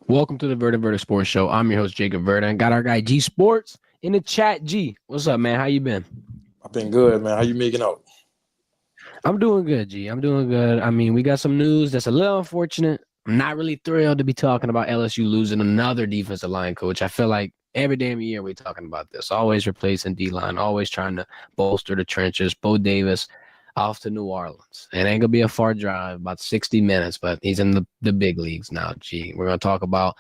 Welcome to the Verdin Sports Show. I'm your host, Jacob Verdin. Got our guy G-Sportz in the chat. G, what's up, man? How you been? I've been good, man. How you making out? I'm doing good, G. I'm doing good. I mean, we got some news that's a little unfortunate. I'm not really thrilled to be talking about LSU losing another defensive line coach. I feel like every damn year we're talking about this. Always replacing D-line, always trying to bolster the trenches. Bo Davis off to New Orleans. It ain't going to be a far drive, about 60 minutes, but he's in the big leagues now, G. We're going to talk about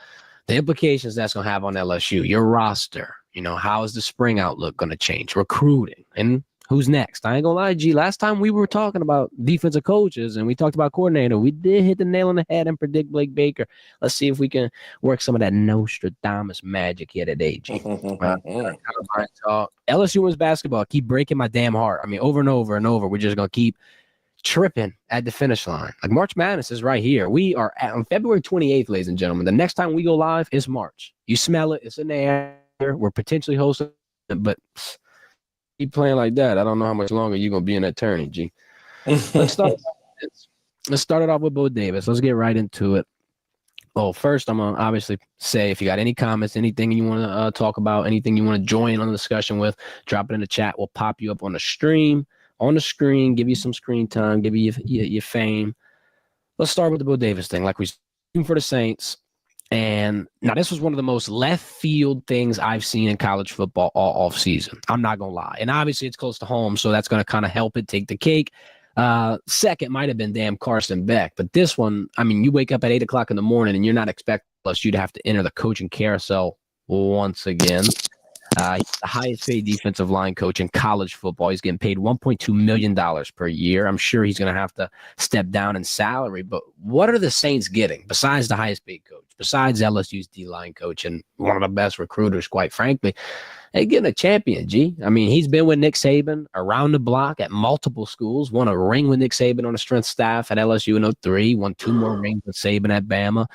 the implications that's going to have on LSU, your roster. How is the spring outlook going to change? Recruiting. And who's next? I ain't gonna lie, G. Last time we were talking about defensive coaches and we talked about coordinator, we did hit the nail on the head and predict Blake Baker. Let's see if we can work some of that Nostradamus magic here today, G. LSU women's basketball keep breaking my damn heart. I mean, over and over and over, we're just gonna keep tripping at the finish line. Like March Madness is right here. We are on February 28th, ladies and gentlemen. The next time we go live is March. You smell it. It's in the air. We're potentially hosting it, but keep playing like that, I don't know how much longer you're going to be in that tourney, G. Let's start it off with Bo Davis. Let's get right into it. Oh, first, I'm going to obviously say if you got any comments, anything you want to talk about, anything you want to join on the discussion with, drop it in the chat. We'll pop you up on the stream, on the screen, give you some screen time, give you your fame. Let's start with the Bo Davis thing. Like we said, for the Saints. And now this was one of the most left field things I've seen in college football all off season. I'm not going to lie. And obviously it's close to home, so that's going to kind of help it take the cake. Second might have been damn Carson Beck. But this one, I mean, you wake up at 8 o'clock in the morning and you're not expecting you to have to enter the coaching carousel once again. He's the highest paid defensive line coach in college football. He's getting paid $1.2 million per year. I'm sure he's going to have to step down in salary. But what are the Saints getting besides the highest paid coach, besides LSU's D-line coach and one of the best recruiters, quite frankly? They're getting a champion, G. I mean, he's been with Nick Saban around the block at multiple schools, won a ring with Nick Saban on the strength staff at LSU in 03, won 2 more rings with Saban at Bama.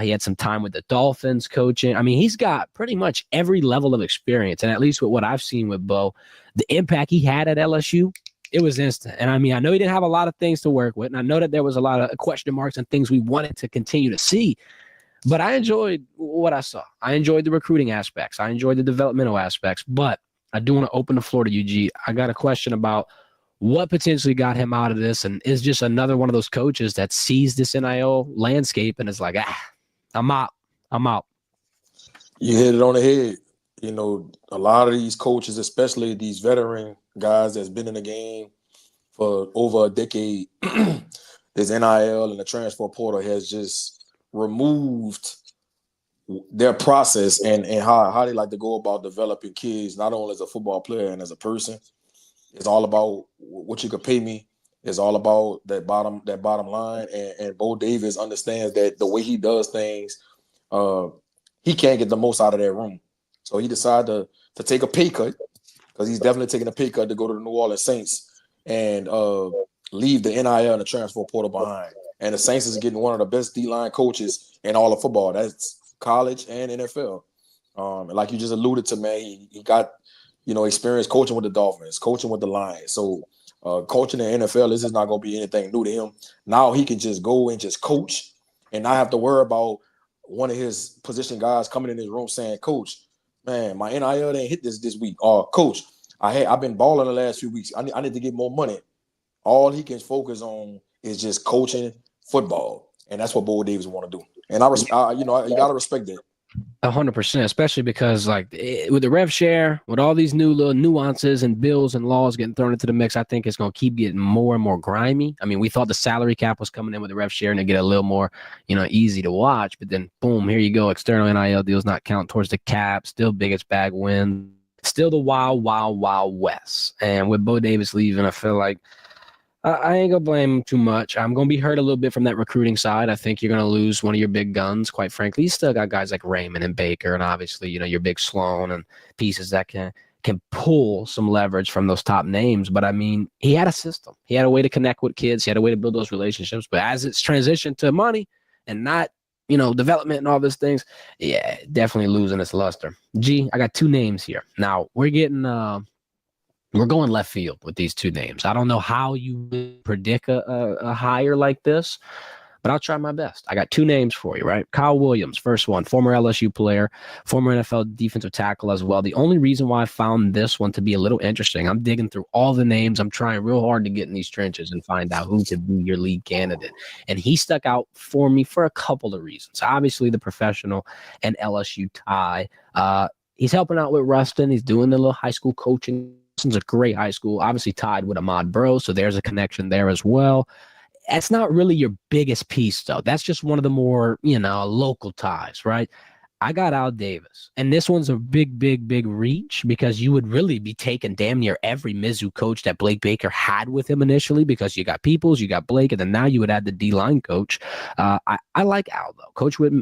He had some time with the Dolphins coaching. I mean, he's got pretty much every level of experience. And at least with what I've seen with Bo, the impact he had at LSU, it was instant. And I mean, I know he didn't have a lot of things to work with. And I know that there was a lot of question marks and things we wanted to continue to see. But I enjoyed what I saw. I enjoyed the recruiting aspects. I enjoyed the developmental aspects. But I do want to open the floor to you, G. I got a question about what potentially got him out of this and is just another one of those coaches that sees this NIL landscape and is like, I'm out. You hit it on the head. A lot of these coaches, especially these veteran guys that's been in the game for over a decade, this NIL and the transfer portal has just removed their process and how they like to go about developing kids, not only as a football player and as a person. It's all about what you could pay me. It's all about that bottom line. And Bo Davis understands that the way he does things, he can't get the most out of that room. So he decided to take a pay cut, because he's definitely taking a pay cut to go to the New Orleans Saints and leave the NIL and the transfer portal behind. And the Saints is getting one of the best D-line coaches in all of football. That's college and NFL. And like you just alluded to, man, he got, experience coaching with the Dolphins, coaching with the Lions. So coaching in the NFL, this is not going to be anything new to him. Now he can just go and just coach and not have to worry about one of his position guys coming in his room saying, Coach, man, my NIL didn't hit this week. Or, Coach, I've been balling the last few weeks. I need to get more money. All he can focus on is just coaching football, and that's what Bo Davis want to do. And you gotta respect that. 100%, especially because with the rev share, with all these new little nuances and bills and laws getting thrown into the mix, I think it's going to keep getting more and more grimy. I mean, we thought the salary cap was coming in with the rev share and to get a little more, easy to watch. But then, boom, here you go. External NIL deals not count towards the cap. Still biggest bag win. Still the wild, wild, wild west. And with Bo Davis leaving, I feel like I ain't going to blame him too much. I'm going to be hurt a little bit from that recruiting side. I think you're going to lose one of your big guns, quite frankly. You still got guys like Raymond and Baker and obviously, your big Sloan and pieces that can pull some leverage from those top names. But, I mean, he had a system. He had a way to connect with kids. He had a way to build those relationships. But as it's transitioned to money and not, development and all these things, yeah, definitely losing its luster. G, I got 2 names here. Now, we're going left field with these 2 names. I don't know how you predict a hire like this, but I'll try my best. I got two names for you, right? Kyle Williams, first one, former LSU player, former NFL defensive tackle as well. The only reason why I found this one to be a little interesting, I'm digging through all the names. I'm trying real hard to get in these trenches and find out who could be your lead candidate. And he stuck out for me for a couple of reasons. Obviously, the professional and LSU tie. He's helping out with Rustin. He's doing the little high school coaching. Rustin's a great high school, obviously tied with Ahmad Bro, so there's a connection there as well. That's not really your biggest piece, though. That's just one of the more, local ties, right? I got Al Davis, and this one's a big reach because you would really be taking damn near every Mizzou coach that Blake Baker had with him initially because you got Peoples, you got Blake, and then now you would add the D-line coach. I like Al, though. Coach with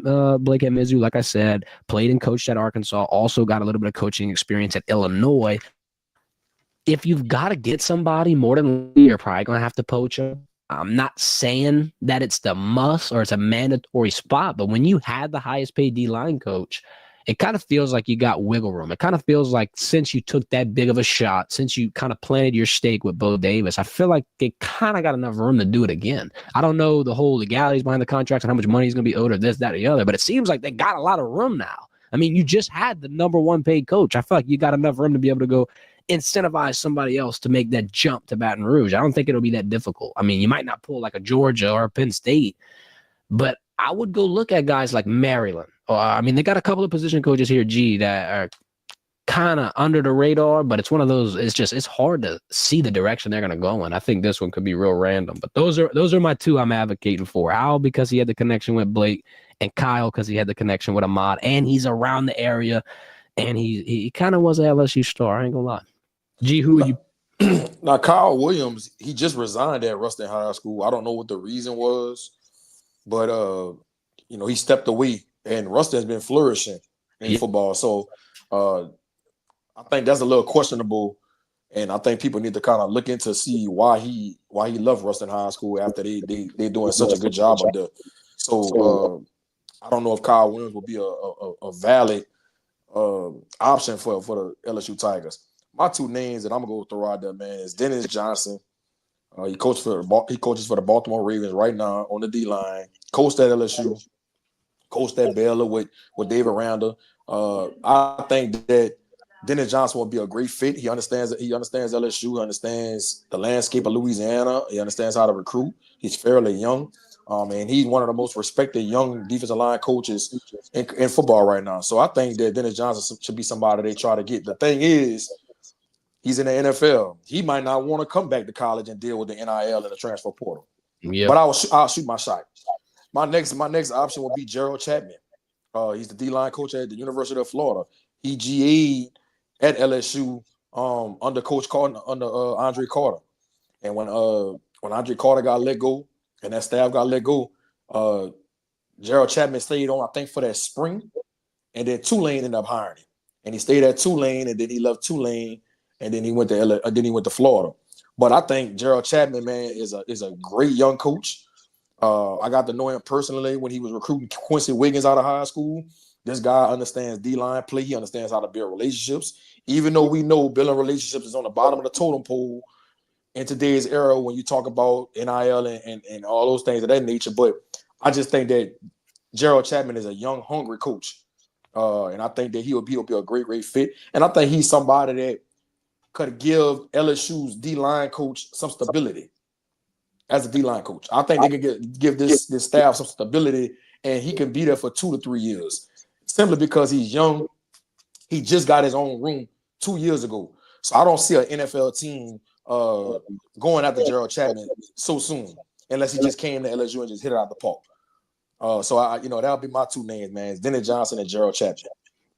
Blake at Mizzou, like I said, played and coached at Arkansas, also got a little bit of coaching experience at Illinois. If you've got to get somebody, more than you're probably going to have to poach him. I'm not saying that it's the must or it's a mandatory spot, but when you had the highest paid D-line coach, it kind of feels like you got wiggle room. It kind of feels like since you took that big of a shot, since you kind of planted your stake with Bo Davis, I feel like they kind of got enough room to do it again. I don't know the whole legalities behind the contracts and how much money is going to be owed or this, that, or the other, but it seems like they got a lot of room now. I mean, you just had the number one paid coach. I feel like you got enough room to be able to go incentivize somebody else to make that jump to Baton Rouge. I don't think it'll be that difficult. I mean, you might not pull like a Georgia or a Penn State, but I would go look at guys like Maryland. They got a couple of position coaches here, that are kind of under the radar, but it's one of those, it's hard to see the direction they're going to go in. I think this one could be real random, but those are my two I'm advocating for. Al, because he had the connection with Blake, and Kyle, because he had the connection with Ahmad, and he's around the area, and he kind of was an LSU star. I ain't gonna lie. G, who would you? Now, Kyle Williams, he just resigned at Ruston High School. I don't know what the reason was, but he stepped away, and Ruston has been flourishing in football. So I think that's a little questionable, and I think people need to kind of look into see why he left Ruston High School after they're doing such a good job up there. So I don't know if Kyle Williams will be a valid option for the LSU Tigers. My two names that I'm gonna go throw out there, man, is Dennis Johnson. He coaches for the Baltimore Ravens right now on the D line. Coached at LSU, coached at Baylor with David Randall. I think that Dennis Johnson will be a great fit. He understands LSU, he understands the landscape of Louisiana, he understands how to recruit. He's fairly young. And he's one of the most respected young defensive line coaches in football right now. So I think that Dennis Johnson should be somebody they try to get. The thing is, he's in the NFL. He might not want to come back to college and deal with the NIL and the transfer portal. Yeah. But I'll shoot my shot. My next option will be Gerald Chapman. He's the D-line coach at the University of Florida. He GA'd at LSU under Coach Carter, under Andre Carter. And when Andre Carter got let go and that staff got let go, Gerald Chapman stayed on, I think, for that spring. And then Tulane ended up hiring him. And he stayed at Tulane, and then he left Tulane, and then he went to Florida. But I think Gerald Chapman, man, is a great young coach. I got to know him personally when he was recruiting Quincy Wiggins out of high school. This guy understands D-line play. He understands how to build relationships. Even though we know building relationships is on the bottom of the totem pole in today's era when you talk about NIL and all those things of that nature. But I just think that Gerald Chapman is a young, hungry coach. And I think that he'll be a great fit. And I think he's somebody that could give LSU's D-line coach some stability as a D-line coach. I think they could give this staff some stability, and he can be there for 2 to 3 years. Simply because he's young. He just got his own room 2 years ago. So I don't see an NFL team going after Gerald Chapman so soon, unless he just came to LSU and just hit it out the park. So that'll be my two names, man. It's Dennis Johnson and Gerald Chapman.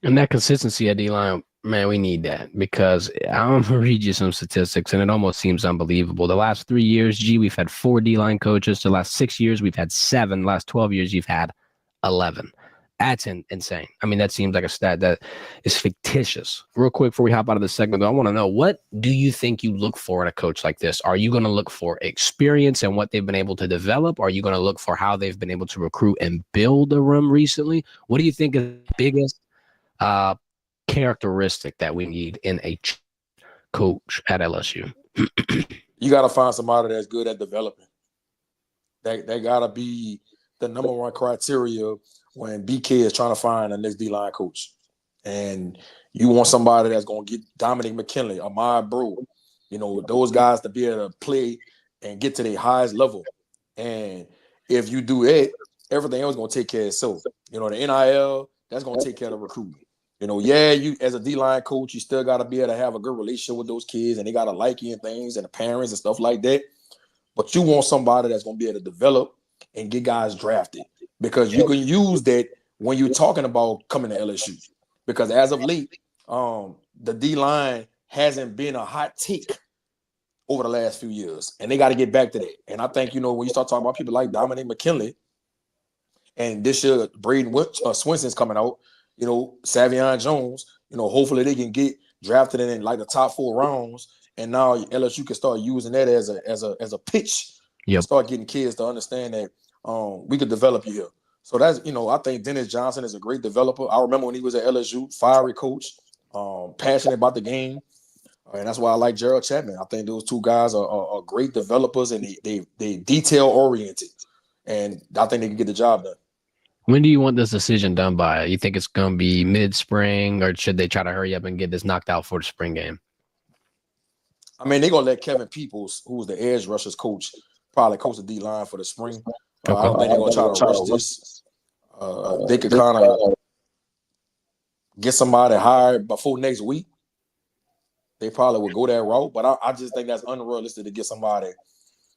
And that consistency at D-line, man, we need that, because I'm going to read you some statistics, and it almost seems unbelievable. The last 3 years, we've had 4 D-line coaches. The last 6 years, we've had 7. The last 12 years, you've had 11. That's insane. I mean, that seems like a stat that is fictitious. Real quick, before we hop out of this segment, though, I want to know, what do you think you look for in a coach like this? Are you going to look for experience and what they've been able to develop? Are you going to look for how they've been able to recruit and build a room recently? What do you think is the biggest characteristic that we need in a coach at LSU? You got to find somebody that's good at developing. That gotta be the number one criteria when BK is trying to find the next D-line coach. And you want somebody that's gonna get Dominic McKinley, Ahmad Bro, those guys to be able to play and get to their highest level. And if you do it, everything else is gonna take care of itself. The NIL, that's gonna take care of the recruiting. You as a D-line coach, you still gotta be able to have a good relationship with those kids, and they gotta like you and things, and the parents and stuff like that. But you want somebody that's gonna be able to develop and get guys drafted, because you can use that when you're talking about coming to LSU. Because as of late, the D-line hasn't been a hot take over the last few years, and they got to get back to that. And I think, when you start talking about people like Dominic McKinley, and this year Braden Swinson's coming out, Savion Jones, hopefully they can get drafted in like the top 4 rounds, and now LSU can start using that as a pitch. Yep. Start getting kids to understand that we could develop you here. So that's, I think Dennis Johnson is a great developer. I remember when he was at LSU, fiery coach, passionate about the game. And that's why I like Gerald Chapman. I think those two guys are great developers, and they detail oriented. And I think they can get the job done. When do you want this decision done by? You think it's going to be mid-spring, or should they try to hurry up and get this knocked out for the spring game? I mean, they're going to let Kevin Peoples, who's the edge rushers coach, probably coach the D-line for the spring. I don't think they're going to try to rush this. They could kind of get somebody hired before next week. They probably would go that route, but I just think that's unrealistic to get somebody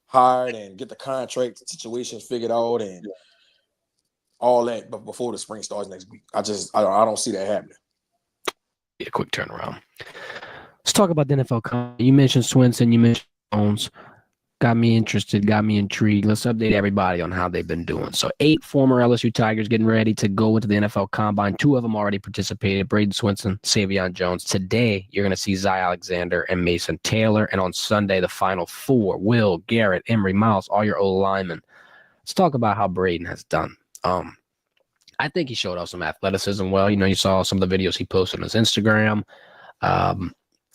hired and get the contract situation figured out and all that, but before the spring starts next week. I don't see that happening. Yeah, quick turnaround. Let's talk about the NFL. You mentioned Swinson, you mentioned Jones. Got me interested, got me intrigued. Let's update everybody on how they've been doing. So 8 former LSU Tigers getting ready to go into the NFL Combine. 2 of them already participated, Braden Swinson, Savion Jones. Today, you're going to see Zy Alexander and Mason Taylor. And on Sunday, the final 4, Will, Garrett, Emery, Miles, all your old linemen. Let's talk about how Braden has done. I think he showed off some athleticism well. You saw some of the videos he posted on his Instagram.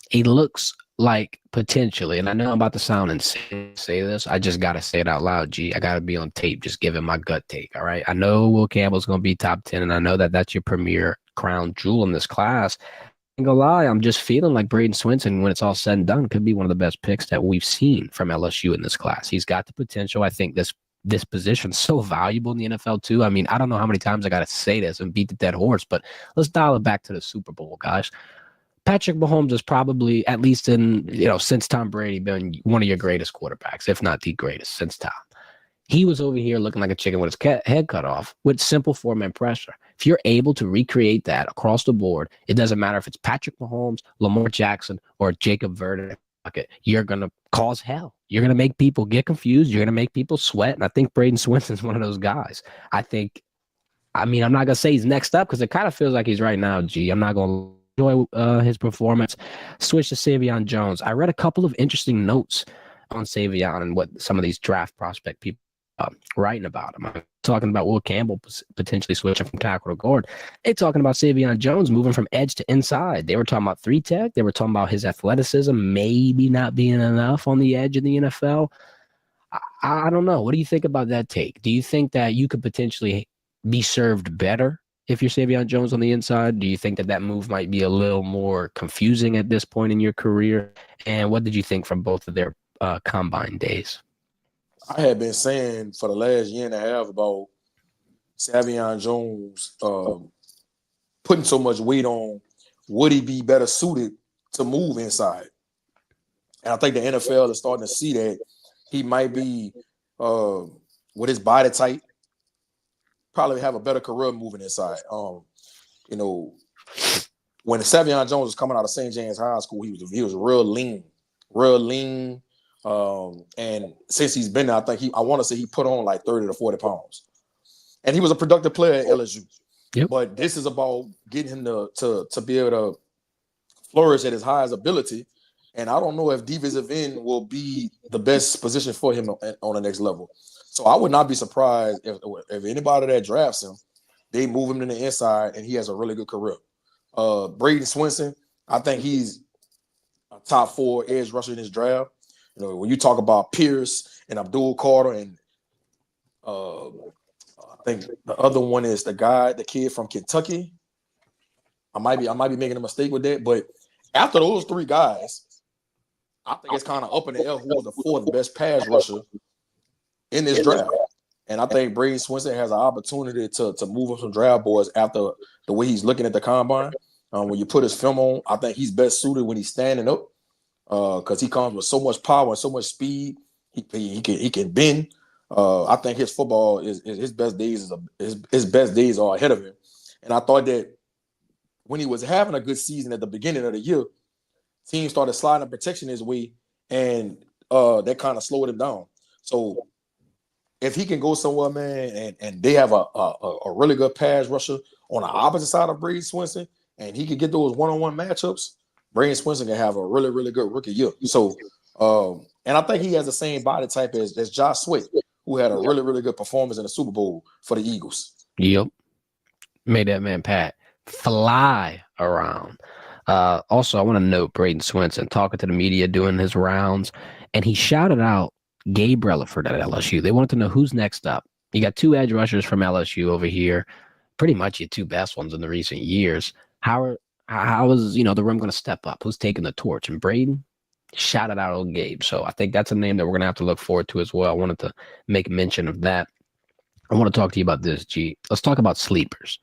He looks like potentially, and I know I'm about to sound insane to say this, I just got to say it out loud, G. I got to be on tape just giving my gut take, all right? I know Will Campbell's going to be top 10, and I know that that's your premier crown jewel in this class. I ain't gonna lie, I'm just feeling like Braden Swinson, when it's all said and done, could be one of the best picks that we've seen from LSU in this class. He's got the potential. I think this position's so valuable in the NFL too. I mean, I don't know how many times I got to say this and beat the dead horse, but let's dial it back to the Super Bowl, guys. Patrick Mahomes is probably, at least in, since Tom Brady, been one of your greatest quarterbacks, if not the greatest since Tom. He was over here looking like a chicken with his head cut off with simple 4-man pressure. If you're able to recreate that across the board, it doesn't matter if it's Patrick Mahomes, Lamar Jackson, or Jacob Verdin, you're going to cause hell. You're going to make people get confused. You're going to make people sweat. And I think Braden Swinson's one of those guys. I'm not going to say he's next up because it kind of feels like he's right now, G. I'm not going to enjoy his performance. Switch to Savion Jones. I read a couple of interesting notes on Savion and what some of these draft prospect people writing about him. I'm talking about Will Campbell potentially switching from tackle to guard. They're talking about Savion Jones moving from edge to inside. They were talking about 3-tech. They were talking about his athleticism maybe not being enough on the edge of the NFL. I don't know. What do you think about that take? Do you think that you could potentially be served better if you're Savion Jones on the inside? Do you think that move might be a little more confusing at this point in your career? And what did you think from both of their combine days? I had been saying for the last year and a half about Savion Jones putting so much weight on, would he be better suited to move inside? And I think the NFL is starting to see that he might be, with his body type, probably have a better career moving inside. When Savion Jones was coming out of St. James High School, he was real lean. And since he's been there, I want to say he put on like 30 to 40 pounds. And he was a productive player at LSU. Yep. But this is about getting him to be able to flourish at his highest ability. And I don't know if defensive end will be the best position for him on the next level. So I would not be surprised if anybody that drafts him, they move him to the inside and he has a really good career. Braden Swinson, I think he's a top 4 edge rusher in his draft. When you talk about Pierce and Abdul Carter and Uh, I think the other one is the kid from Kentucky. I might be making a mistake with that, but after those three guys, I think it's kind of up in the air who's the fourth best pass rusher in this draft. And I think Brady Swinson has an opportunity to move up some draft boards after the way he's looking at the combine. When you put his film on, I think he's best suited when he's standing up because he comes with so much power and so much speed. He can bend. I think his football is his best days his best days are ahead of him. And I thought that when he was having a good season at the beginning of the year, teams started sliding protection his way, and that kind of slowed him down. So if he can go somewhere, man, and they have a really good pass rusher on the opposite side of Brady Swinson, and he could get those one-on-one matchups, Brady Swinson can have a really, really good rookie year. So, and I think he has the same body type as Josh Sweat, who had a really, really good performance in the Super Bowl for the Eagles. Yep. Made that man Pat fly around. Also, I want to note Braden Swinson talking to the media, doing his rounds, and he shouted out Gabe Relaford at LSU. They wanted to know who's next up. You got two edge rushers from LSU over here, pretty much your two best ones in the recent years. How is the room going to step up? Who's taking the torch? And Braden shouted out old Gabe. So I think that's a name that we're going to have to look forward to as well. I wanted to make mention of that. I want to talk to you about this, G. Let's talk about sleepers.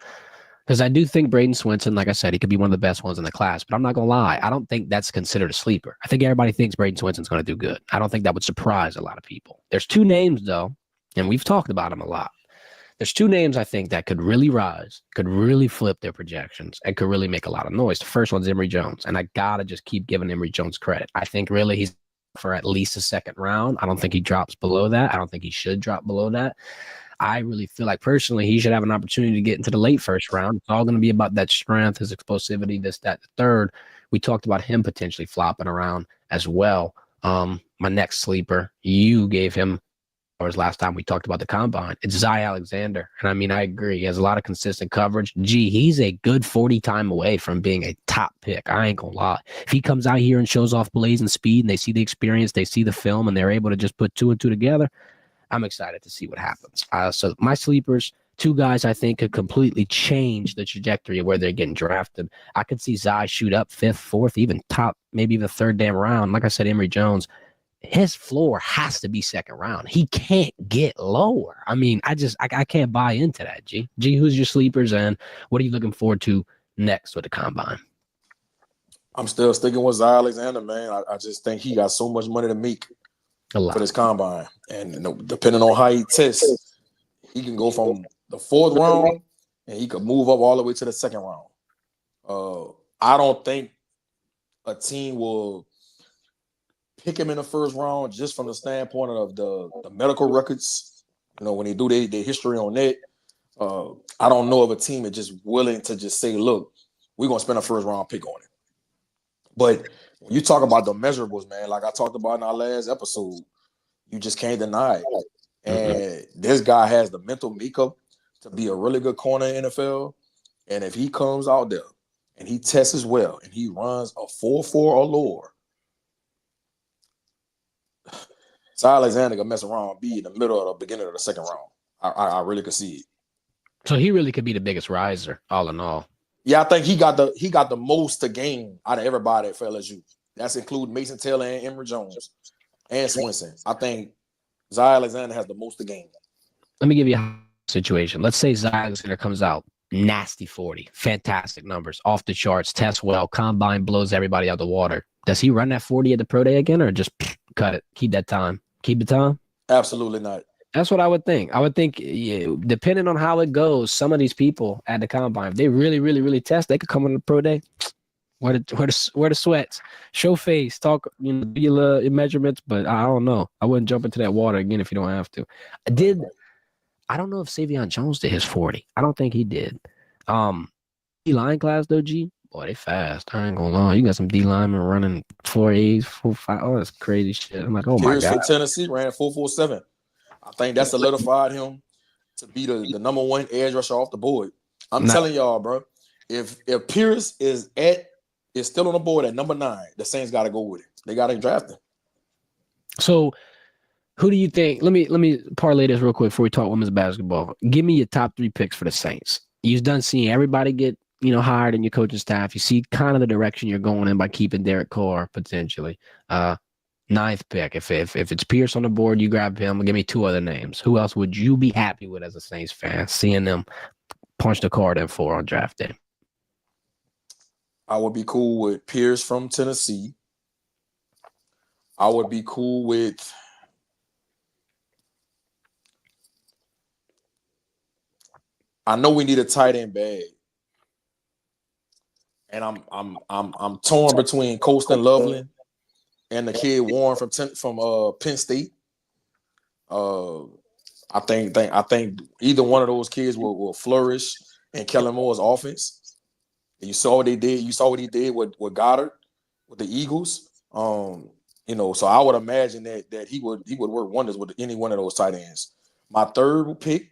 Because I do think Braden Swinson, like I said, he could be one of the best ones in the class. But I'm not going to lie. I don't think that's considered a sleeper. I think everybody thinks Braden Swinson's going to do good. I don't think that would surprise a lot of people. There's two names, though, and we've talked about them a lot. There's two names I think that could really rise, could really flip their projections, and could really make a lot of noise. The first one's Emory Jones, and I got to just keep giving Emory Jones credit. I think really he's for at least a second round. I don't think he drops below that. I don't think he should drop below that. I really feel like personally he should have an opportunity to get into the late first round. It's all going to be about that strength, his explosivity, this, that, the third. We talked about him potentially flopping around as well. My next sleeper, you gave him, or last time we talked about the combine, it's Zy Alexander. And I mean, I agree. He has a lot of consistent coverage. He's a good 40 time away from being a top pick. I ain't gonna lie. If he comes out here and shows off blazing speed and they see the experience, they see the film, and they're able to just put two and two together, I'm excited to see what happens. So my sleepers, two guys I think could completely change the trajectory of where they're getting drafted. I could see Zy shoot up fifth, fourth, even top, maybe the third damn round. Like I said, Emory Jones, his floor has to be second round. He can't get lower. I mean, I can't buy into that, G. Who's your sleepers, and what are you looking forward to next with the combine? I'm still sticking with Zy Alexander, man. I just think he got so much money to make for this combine. And depending on how he tests, he can go from the fourth round and he could move up all the way to the second round. I don't think a team will pick him in the first round just from the standpoint of the medical records. When they do their history on that, I don't know of a team that's just willing to just say, look, we're going to spend a first round pick on it. But when you talk about the measurables, man, like I talked about in our last episode, you just can't deny it. And this guy has the mental makeup to be a really good corner in the NFL. And if he comes out there and he tests as well and he runs a 4.4 or lower, Zy Alexander can mess around and be in the middle or the beginning of the second round. I really could see it. So he really could be the biggest riser, all in all. Yeah, I think he got the most to gain out of everybody for LSU. That's including Mason Taylor and Emory Jones and Swinson. I think Zy Alexander has the most to gain. Let me give you a situation. Let's say Zy Alexander comes out, nasty 40, fantastic numbers, off the charts, tests well, combine blows everybody out the water. Does he run that 40 at the pro day again, or just cut it, keep that time? Keep the time? Absolutely not. That's what I would think. I would think, depending on how it goes, some of these people at the combine, if they really, really, really test, they could come on the pro day. Where the sweats, show face, talk, do your measurements. But I don't know. I wouldn't jump into that water again if you don't have to. I don't know if Savion Jones did his 40. I don't think he did. D-line class though, G. Boy, they fast. I ain't gonna lie. You got some D-linemen running 4.8, 4.5. Oh, that's crazy shit. I'm like, oh my God. From Tennessee ran 4.47. I think that solidified him to be the number one edge rusher off the board. I'm telling y'all, bro. If Pierce is still on the board at number 9, the Saints got to go with it. They got to draft him. So Who do you think? Let me parlay this real quick before we talk women's basketball. Give me your top 3 picks for the Saints. You've done seeing everybody get hired in your coaching staff. You see kind of the direction you're going in by keeping Derek Carr potentially. Ninth pick. If it's Pierce on the board, you grab him. Give me 2 other names. Who else would you be happy with as a Saints fan, seeing them punch the card in for on draft day? I would be cool with Pierce from Tennessee. I would be cool with I know we need a tight end bag. And I'm torn between Colston Loveland and the kid Warren from Penn State. I think either one of those kids will flourish in Kellen Moore's offense. And you saw what they did. You saw what he did with Goddard with the Eagles. So I would imagine that he would work wonders with any one of those tight ends. My third pick,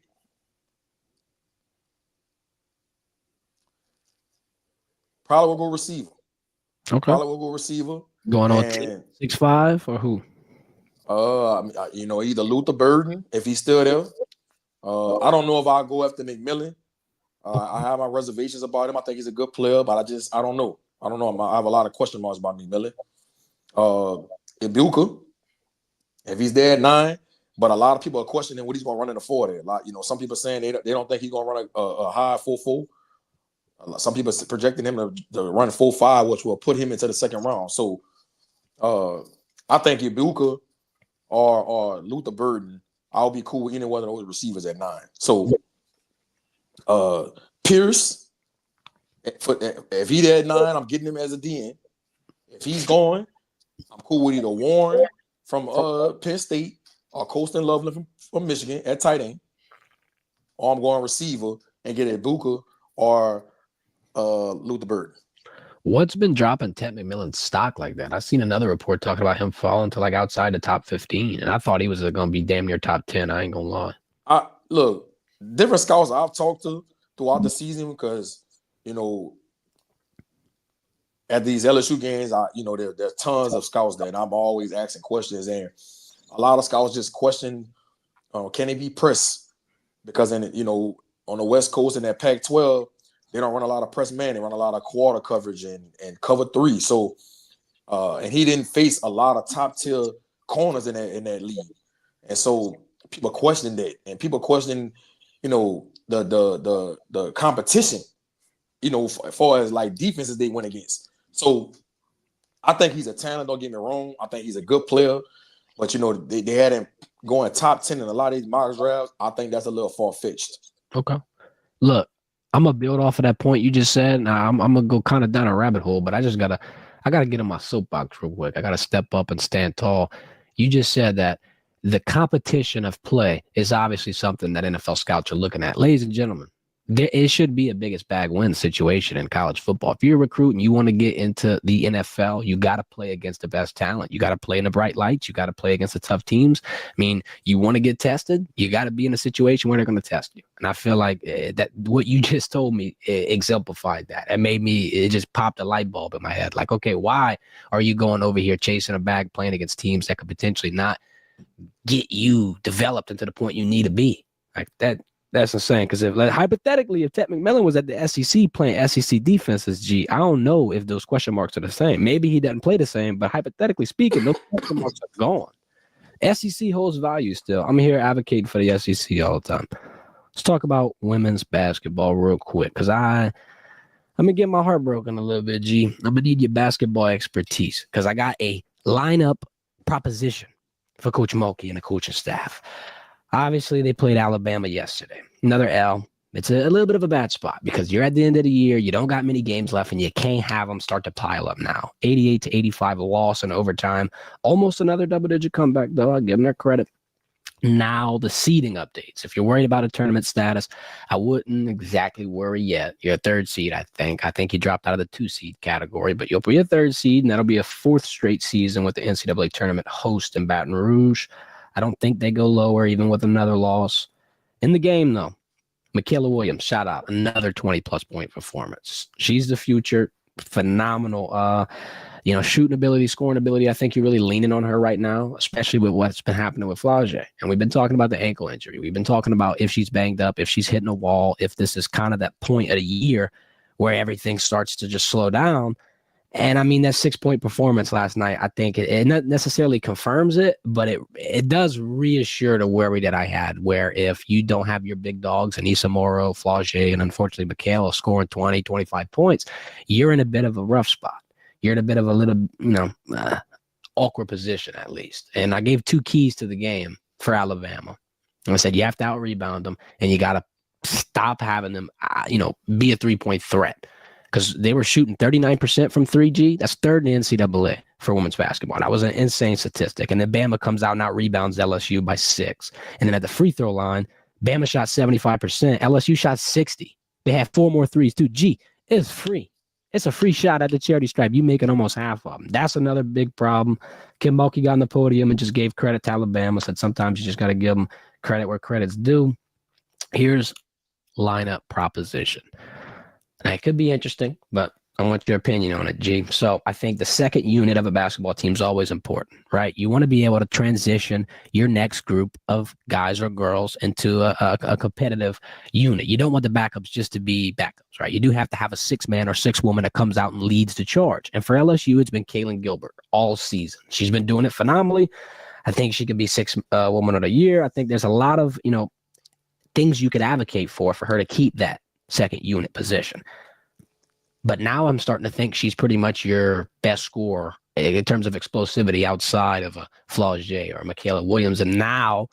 probably will go receiver. Okay. Probably will go receiver. Going on 6'5" or who? Either Luther Verdin, if he's still there. I don't know if I'll go after McMillan. I have my reservations about him. I think he's a good player, but I don't know. I have a lot of question marks about McMillan. Ibuka, if he's there at 9, but a lot of people are questioning what he's going to run in the 4 there. Some people saying they don't think he's going to run a high 4.4. Some people projecting him to run 4.5, which will put him into the second round. So I think Ibuka or Luther Burden, I'll be cool with any one of those receivers at 9. So Pierce, if he's at 9, I'm getting him as a DN. If he's going, I'm cool with either Warren from Penn State or Colston Loveland from Michigan at tight end, or I'm going receiver and get Ibuka or Luther Burden. What's been dropping Ted McMillan's stock like that? I've seen another report talking about him falling to like outside the top 15, and I thought he was going to be damn near top 10. I ain't gonna lie. Look, different scouts I've talked to throughout the season, because at these LSU games, there's tons of scouts there, and I'm always asking questions, and a lot of scouts just question, can he be pressed? Because on the West Coast in that Pac-12, they don't run a lot of press man. They run a lot of quarter coverage and cover 3. So, and he didn't face a lot of top tier corners in that league, and so people question that, and people question, the competition, as far as like defenses they went against. So, I think he's a talent. Don't get me wrong. I think he's a good player, but they had him going top 10 in a lot of these mock drafts. I think that's a little far fetched. Okay, look. I'm gonna build off of that point you just said. Now I'm gonna go kind of down a rabbit hole, but I gotta get in my soapbox real quick. I gotta step up and stand tall. You just said that the competition of play is obviously something that NFL scouts are looking at. Ladies and gentlemen, it should be a biggest bag win situation in college football. If you're a recruit and you want to get into the NFL, you got to play against the best talent. You got to play in the bright lights. You got to play against the tough teams. I mean, you want to get tested, you got to be in a situation where they're going to test you. And I feel like that what you just told me exemplified that. It just popped a light bulb in my head. Like, okay, why are you going over here chasing a bag, playing against teams that could potentially not get you developed into the point you need to be? Like that. That's insane, because hypothetically, if Ted McMillan was at the SEC playing SEC defenses, I don't know if those question marks are the same. Maybe he doesn't play the same, but hypothetically speaking, those question marks are gone. SEC holds value still. I'm here advocating for the SEC all the time. Let's talk about women's basketball real quick, because I'm going to get my heart broken a little bit, G. I'm going to need your basketball expertise, because I got a lineup proposition for Coach Mulkey and the coaching staff. Obviously, they played Alabama yesterday. Another L. It's a little bit of a bad spot, because you're at the end of the year. You don't got many games left, and you can't have them start to pile up now. 88-85 loss in overtime. Almost another double-digit comeback, though. I'll give them their credit. Now, the seeding updates. If you're worried about a tournament status, I wouldn't exactly worry yet. You're a 3rd seed, I think. I think you dropped out of the 2-seed category, but you'll be a 3rd seed, and that'll be a 4th straight season with the NCAA tournament host in Baton Rouge. I don't think they go lower, even with another loss. In the game, though, Michaela Williams, shout out, another 20-plus point performance. She's the future. phenomenal, shooting ability, scoring ability. I think you're really leaning on her right now, especially with what's been happening with Flau'jae. And we've been talking about the ankle injury. We've been talking about if she's banged up, if she's hitting a wall, if this is kind of that point of the year where everything starts to just slow down. And I mean, that 6-point performance last night, I think it not necessarily confirms it, but it does reassure the worry that I had, where if you don't have your big dogs, Anissa Morrow, Flau'jae, and unfortunately Michaela scoring 20, 25 points, you're in a bit of a rough spot. You're in a bit of a little, awkward position at least. And I gave 2 keys to the game for Alabama. And I said, you have to out-rebound them, and you got to stop having them, be a 3-point threat. Because they were shooting 39% from 3G. That's third in the NCAA for women's basketball. That was an insane statistic. And then Bama comes out and out rebounds LSU by 6. And then at the free throw line, Bama shot 75%. LSU shot 60. They had 4 more threes too. It's free. It's a free shot at the charity stripe. You making almost half of them. That's another big problem. Kim Mulkey got on the podium and just gave credit to Alabama. Said sometimes you just got to give them credit where credit's due. Here's lineup proposition. Now, it could be interesting, but I want your opinion on it, G. So I think the second unit of a basketball team is always important, right? You want to be able to transition your next group of guys or girls into a competitive unit. You don't want the backups just to be backups, right? You do have to have a 6-man or 6-woman that comes out and leads the charge. And for LSU, it's been Kaylin Gilbert all season. She's been doing it phenomenally. I think she could be 6th woman of the year. I think there's a lot of, things you could advocate for her to keep that second unit position. But now I'm starting to think she's pretty much your best scorer in terms of explosivity outside of a Flau'jae or Michaela Williams. And now,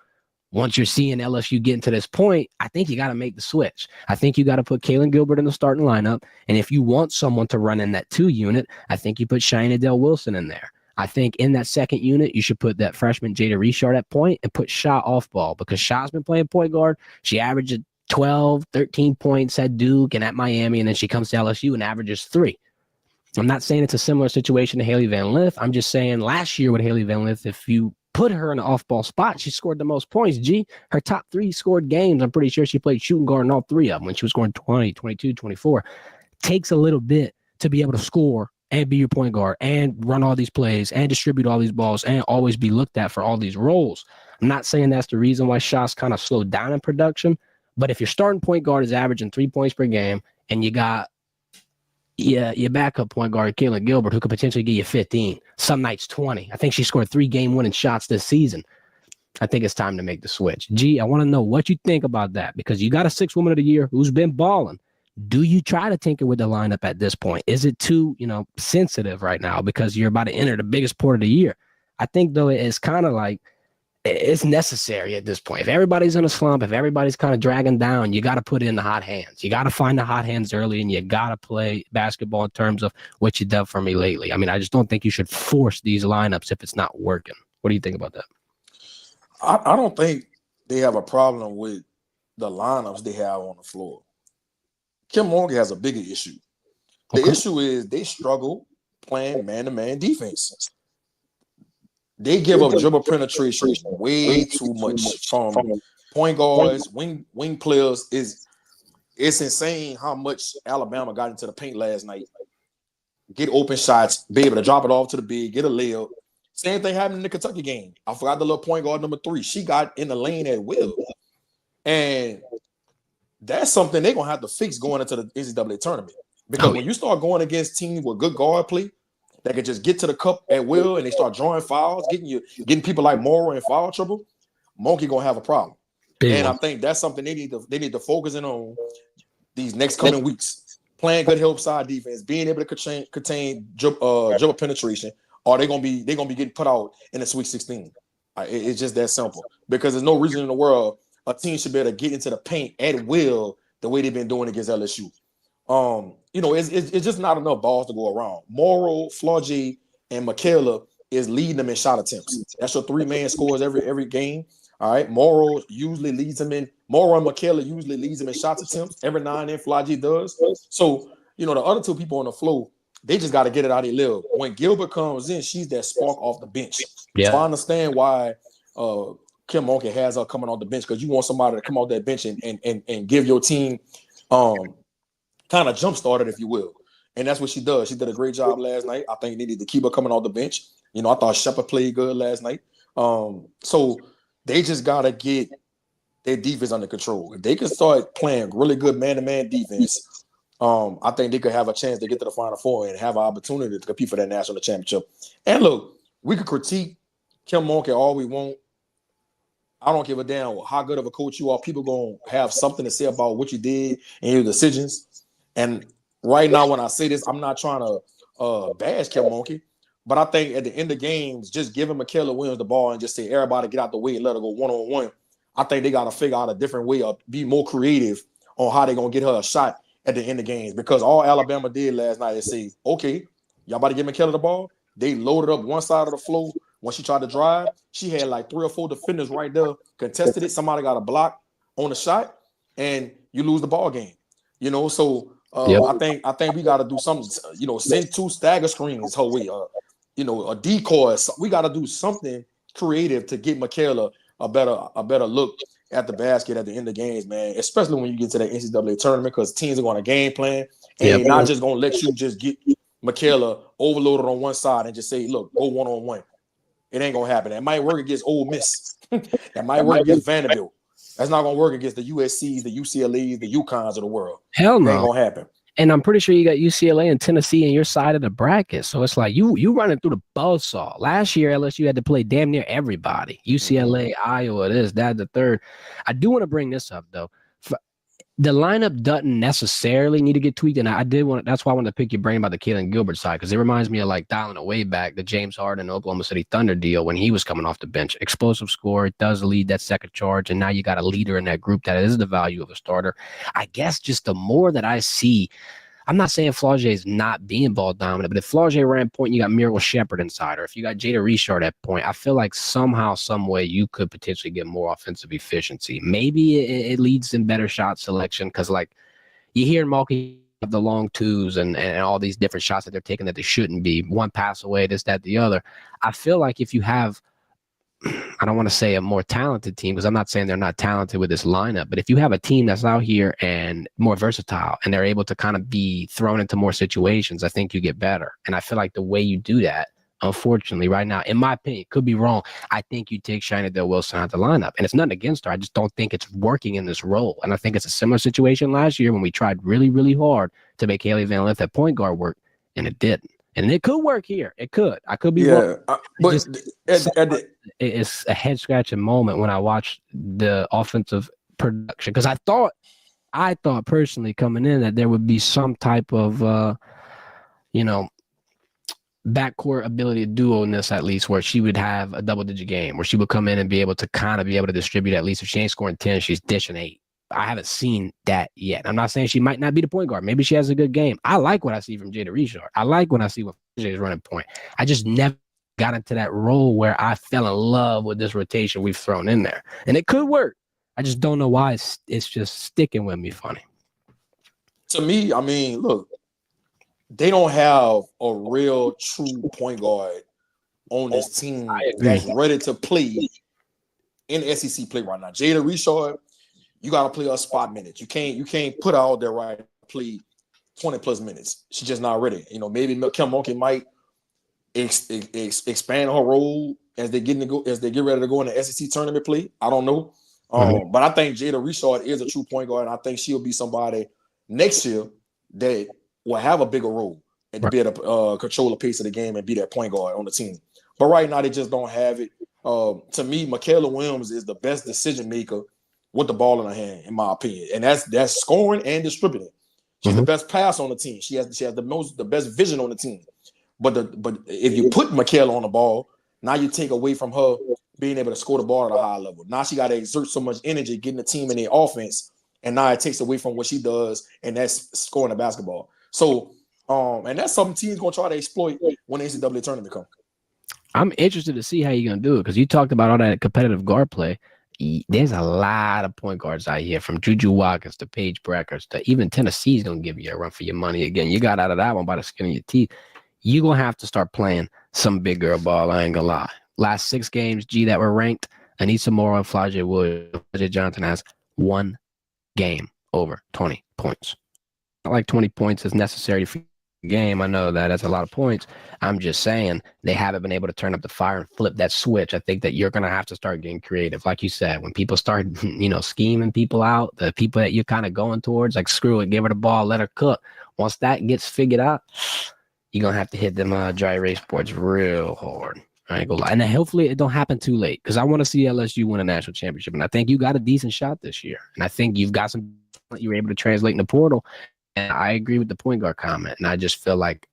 once you're seeing LSU getting to this point, I think you got to make the switch. I think you got to put Kaylin Gilbert in the starting lineup. And if you want someone to run in that 2 unit, I think you put Cheyenne Adele Wilson in there. I think in that second unit, you should put that freshman Jada Richard at point and put Shaw off ball, because Shaw's been playing point guard. She averaged 12, 13 points at Duke and at Miami, and then she comes to LSU and averages 3. I'm not saying it's a similar situation to Haley Van Lith. I'm just saying last year with Haley Van Lith, if you put her in an off-ball spot, she scored the most points. Her top 3 scored games, I'm pretty sure she played shooting guard in all 3 of them when she was scoring 20, 22, 24. Takes a little bit to be able to score and be your point guard and run all these plays and distribute all these balls and always be looked at for all these roles. I'm not saying that's the reason why Shaw's kind of slowed down in production, but if your starting point guard is averaging 3 points per game and you got your backup point guard, Kaylin Gilbert, who could potentially give you 15, some nights 20. I think she scored 3 game-winning shots this season. I think it's time to make the switch. G, I want to know what you think about that, because you got a 6th woman of the year who's been balling. Do you try to tinker with the lineup at this point? Is it too, sensitive right now because you're about to enter the biggest part of the year? I think, though, it's kind of like it's necessary at this point. If everybody's in a slump, if everybody's kind of dragging down, you got to put in the hot hands. You got to find the hot hands early, and you got to play basketball in terms of what you done for me lately. I mean, I just don't think you should force these lineups if it's not working. What do you think about that? I don't think they have a problem with the lineups they have on the floor. Kim Mulkey has a bigger issue. The issue is they struggle playing man-to-man defense. They give up dribble penetration way too much from point guards, wing players. It's insane how much Alabama got into the paint last night. Get open shots, be able to drop it off to the big, get a layup. Same thing happened in the Kentucky game. I forgot the little point guard number 3. She got in the lane at will. And that's something they're going to have to fix going into the NCAA tournament. Because when you start going against teams with good guard play, that can just get to the cup at will, and they start drawing fouls, getting people like Morrow in foul trouble, Mulkey gonna have a problem. I think that's something they need to focus in on these next coming weeks. Playing good help side defense, being able to contain dribble penetration, or they're gonna be getting put out in the Sweet 16. It's just that simple. Because there's no reason in the world a team should be able to get into the paint at will the way they've been doing against LSU. It's just not enough balls to go around. Morrow, Flau'jae, and Michaela is leading them in shot attempts. That's your 3-man scores every game. All right. Morrow usually leads them in. Morrow and Michaela usually leads them in shot attempts. Every now and then Flau'jae does. So, the other 2 people on the floor, they just got to get it out of their live. When Gilbert comes in, she's that spark off the bench. Yeah. So I understand why Kim Mulkey has her coming off the bench, because you want somebody to come off that bench and give your team kind of jump started, if you will. And that's what she does. She did a great job last night. I think they need to keep her coming off the bench. I thought Shepard played good last night. So they just gotta get their defense under control. If they can start playing really good man-to-man defense, I think they could have a chance to get to the Final Four and have an opportunity to compete for that national championship. And look, we could critique Kim Mulkey all we want. I don't give a damn how good of a coach you are. People gonna have something to say about what you did and your decisions. And right now, when I say this, I'm not trying to bash Kim Mulkey, but I think at the end of games, just giving Michaela Williams the ball and just say everybody get out the way and let her go one-on-one. I think they got to figure out a different way or be more creative on how they're going to get her a shot at the end of games. Because all Alabama did last night is say, okay, y'all about to give Michaela the ball. They loaded up one side of the floor. When she tried to drive, she had like 3 or 4 defenders right there, contested it. Somebody got a block on the shot, and you lose the ball game. So yep. I think we got to do something, send 2 stagger screens her way, a decoy. We got to do something creative to get Michaela a better look at the basket at the end of games, man. Especially when you get to that NCAA tournament, because teams are going to game plan and they're not just going to let you just get Michaela overloaded on one side and just say, look, go one-on-one. It ain't going to happen. That might work against Ole Miss. That might work against Vanderbilt. That's not going to work against the USCs, the UCLAs, the UConns of the world. Hell no. It ain't going to happen. And I'm pretty sure you got UCLA and Tennessee on your side of the bracket. So it's like you running through the buzzsaw. Last year, LSU had to play damn near everybody. UCLA, Iowa, this, that, the third. I do want to bring this up, though. The lineup doesn't necessarily need to get tweaked. And that's why I wanted to pick your brain about the Kalen Gilbert side, because it reminds me of like dialing it way back, the James Harden Oklahoma City Thunder deal when he was coming off the bench. Explosive scorer, it does lead that second charge. And now you got a leader in that group that is the value of a starter. I guess just the more that I see, I'm not saying Flaugier is not being ball dominant, but if Flaugier ran point, you got Miracle Shepard inside, or if you got Jada Richard at point, I feel like somehow, some way, you could potentially get more offensive efficiency. Maybe it leads in better shot selection, because like you hear Mulkey the long twos and all these different shots that they're taking that they shouldn't be, one pass away, this, that, the other. I feel like if you have, I don't want to say a more talented team, because I'm not saying they're not talented with this lineup, but if you have a team that's out here and more versatile and they're able to kind of be thrown into more situations, I think you get better. And I feel like the way you do that, unfortunately, right now, in my opinion, could be wrong, I think you take Shina Del Wilson out the lineup. And it's nothing against her. I just don't think it's working in this role. And I think it's a similar situation last year when we tried really, really hard to make Haley Van Lith at point guard work, and it didn't. And it could work here. It could. I could be wrong. But it's a head-scratching moment when I watch the offensive production, because I thought personally coming in that there would be some type of backcourt ability duo-ness, at least, where she would have a double-digit game, where she would come in and be able to distribute. At least if she ain't scoring 10, she's dishing 8. I haven't seen that yet. I'm not saying she might not be the point guard. Maybe she has a good game. I like what I see from Jada Richard. I like when I see what Jay is running point. I just never got into that role where I fell in love with this rotation we've thrown in there. And it could work. I just don't know why it's just sticking with me funny. To me, I mean, look, they don't have a real true point guard on this team that's ready to play in SEC play right now. Jada Richard, you got to play her spot minutes. You can't put her out there right to play 20 plus minutes. She's just not ready. Maybe Kim Mulkey might expand her role as they get ready to go in the SEC tournament play. I don't know. But I think Jada Richard is a true point guard, and I think she'll be somebody next year that will have a bigger role and to be able to control the pace of the game and be that point guard on the team. But right now, they just don't have it. To me, Michaela Williams is the best decision maker with the ball in her hand, in my opinion, and that's scoring and distributing. She's the best pass on the team. She has the best vision on the team. But if you put Michaela on the ball, now you take away from her being able to score the ball at a high level. Now she got to exert so much energy getting the team in their offense, and now it takes away from what she does, and that's scoring the basketball. So, and that's something teams gonna try to exploit when the NCAA tournament comes. I'm interested to see how you're gonna do it, because you talked about all that competitive guard play. There's a lot of point guards out here, from Juju Watkins to Paige Breckers to even Tennessee's going to give you a run for your money again. You got out of that one by the skin of your teeth. You're going to have to start playing some big girl ball, I ain't going to lie. Last 6 games, that were ranked, Anissa Moore and Flaugier Williams. Flaugier Johnson has 1 game over 20 points. Not like 20 points is necessary for game. I know that's a lot of points. I'm just saying they haven't been able to turn up the fire and flip that switch. I think that you're going to have to start getting creative. Like you said, when people start, scheming people out, the people that you're kind of going towards, like, screw it, give her the ball, let her cook. Once that gets figured out, you're going to have to hit them dry erase boards real hard. I ain't gonna lie. And then hopefully it don't happen too late, because I want to see LSU win a national championship. And I think you got a decent shot this year. And I think you've got some you were able to translate in the portal. And I agree with the point guard comment. And I just feel like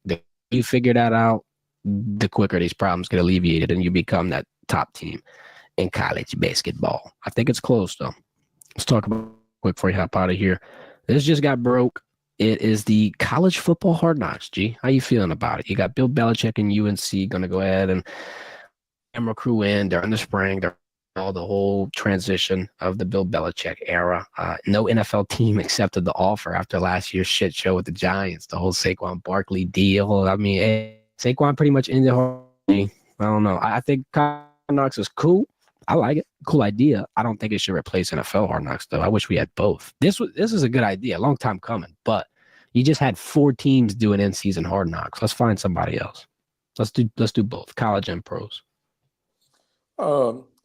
you figure that out, the quicker these problems get alleviated and you become that top team in college basketball. I think it's close, though. Let's talk about quick before you hop out of here. This just got broke. It is the college football hard knocks, G. How you feeling about it? You got Bill Belichick and UNC going to go ahead and camera crew in. They're in the spring. They're all the whole transition of the Bill Belichick era. No NFL team accepted the offer after last year's shit show with the Giants, the whole Saquon Barkley deal. I mean, Saquon pretty much ended I don't know. I think Hard Knocks is cool. I like it. Cool idea. I don't think it should replace NFL Hard Knocks, though. I wish we had both. This is a good idea. A long time coming, but you just had 4 teams doing in-season Hard Knocks. Let's find somebody else. Let's do both, college and pros.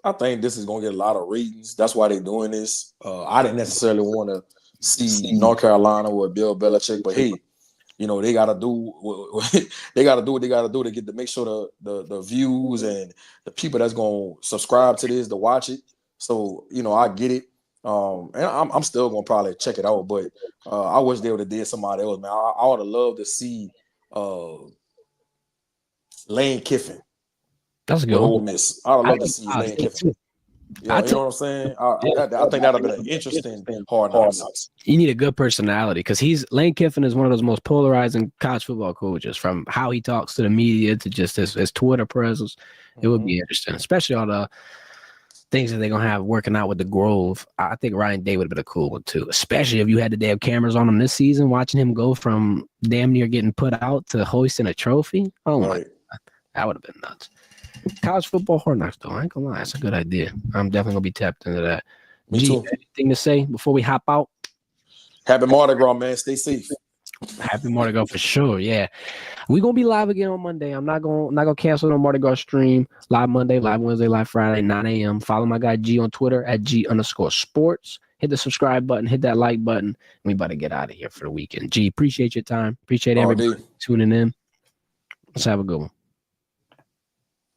I think this is going to get a lot of ratings. That's why they're doing this. I didn't necessarily want to see North Carolina with Bill Belichick, but hey, they got to do what they got to do to make sure the views and the people that's going to subscribe to this to watch it. So I get it, and I'm still going to probably check it out. But I wish they would have did somebody else, man. I would have loved to see Lane Kiffin. That's a good Ole Miss. I would love to see Lane Kiffin. Yeah, you know what I'm saying? I think that would have been an interesting Hard Knocks. You need a good personality, because Lane Kiffin is one of those most polarizing college football coaches, from how he talks to the media to just his Twitter presence. It would be interesting, especially all the things that they're going to have working out with the Grove. I think Ryan Day would have been a cool one, too, especially if you had the damn cameras on him this season, watching him go from damn near getting put out to hoisting a trophy. Oh, my God. That would have been nuts. College football Hard Knocks, though. I ain't gonna lie, that's a good idea. I'm definitely gonna be tapped into that. Me too. Anything to say before we hop out? Happy Mardi Gras, man. Stay safe. Happy Mardi Gras for sure. Yeah, we gonna be live again on Monday. I'm not gonna cancel no Mardi Gras stream. Live Monday, live Wednesday, live Friday, 9 a.m. Follow my guy G on Twitter at G_sports. Hit the subscribe button, hit that like button. We about to get out of here for the weekend. G, appreciate your time. Appreciate everybody tuning in. Let's have a good one.